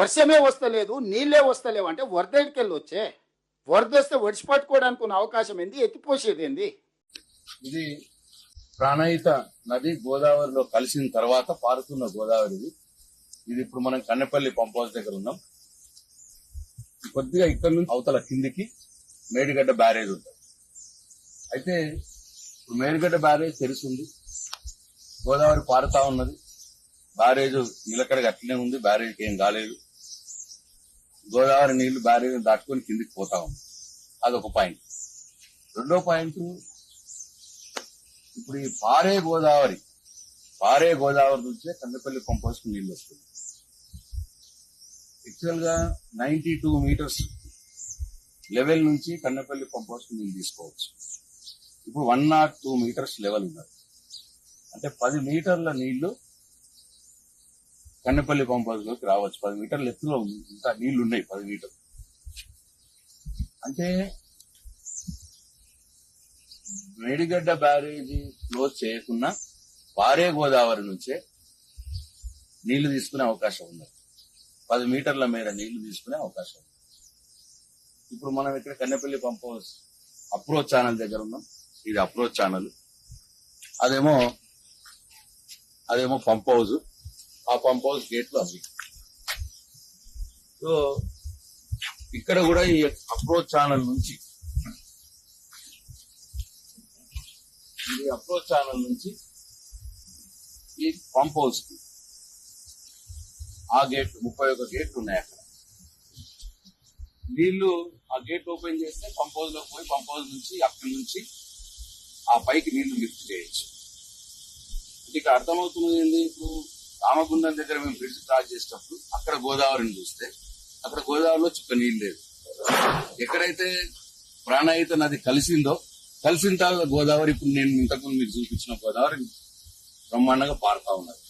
వర్షమే వస్తలేదు, నీళ్ళే వస్తలేవు అంటే వరద ఎడికెళ్ళి వచ్చే. వరద వస్తే ఒడిచి పట్టుకోవడానికి ఉన్న అవకాశం ఏంది, ఎత్తిపోసేది ఏంది? ఇది ప్రాణహిత నది గోదావరిలో కలిసిన తర్వాత పారుతున్న గోదావరి ఇది ఇప్పుడు మనం కన్నెపల్లి పంప్ హౌస్ దగ్గర ఉన్నాం. కొద్దిగా ఇక్కడ నుంచి అవతల కిందికి మేడిగడ్డ బ్యారేజ్ ఉంటుంది. అయితే ఇప్పుడు మేడిగడ్డ బ్యారేజ్ తెరిచింది, గోదావరి పారుతా ఉన్నది. బ్యారేజ్ నిలకడగా అట్లనే ఉంది, బ్యారేజ్కి ఏం కాలేదు. గోదావరి నీళ్లు బ్యారేజ్ దాటుకొని కిందికి పోతా ఉంది. అదొక పాయింట్. రెండో పాయింట్, ఇప్పుడు ఈ పారే గోదావరి నుంచే కన్నెపల్లి పంప్ హౌస్ కు నీళ్లు వస్తుంది. యాక్చువల్ గా 92 మీటర్స్ లెవెల్ నుంచి కన్నెపల్లి పంప్ హౌస్ కు నీళ్లు తీసుకోవచ్చు. ఇప్పుడు 102 మీటర్స్ లెవెల్ ఉన్నది. అంటే 10 మీటర్ల నీళ్లు కన్నెపల్లి పంప్ హౌస్ లోకి రావచ్చు. 10 మీటర్ల ఎత్తులో ఉంది, ఇంకా నీళ్లు ఉన్నాయి 10 మీటర్లు. అంటే మేడిగడ్డ బ్యారేజీ క్లోజ్ చేయకుండా పారే గోదావరి నుంచే నీళ్లు తీసుకునే అవకాశం ఉంది. 10 మీటర్ల మేర నీళ్లు తీసుకునే అవకాశం ఉంది. ఇప్పుడు మనం ఇక్కడ Kannepalli pump house approach channel దగ్గర ఉన్నాం. ఇది అప్రోచ్ ఛానల్, అదేమో పంప్ హౌస్. ఆ పంప్ హౌస్ గేట్లు అవి. సో ఇక్కడ కూడా ఈ అప్రోచ్ ఛానల్ నుంచి ఈ పంప్ హౌస్ కి ఆ గేట్ 31 గేట్లు ఉన్నాయి. అక్కడ నీళ్లు ఆ గేట్ ఓపెన్ చేస్తే పంప్ హౌస్ లో పోయి పంప్ హౌస్ నుంచి అక్కడి నుంచి ఆ పైకి నీళ్లు లిఫ్ట్ చేయొచ్చు. ఇక అర్థమవుతున్నది ఏంది, ఇప్పుడు రామగుండం దగ్గర మేము బ్రిడ్జ్ క్రాస్ చేసేటప్పుడు అక్కడ గోదావరిని చూస్తే అక్కడ గోదావరిలో చుక్క నీళ్ళు లేదు. ఎక్కడైతే ప్రాణహిత నది కలిసిన తర్వాత గోదావరి, ఇప్పుడు నేను ఇంతకుముందు మీకు చూపించిన గోదావరి బ్రహ్మాండంగా పారుతా ఉన్నది.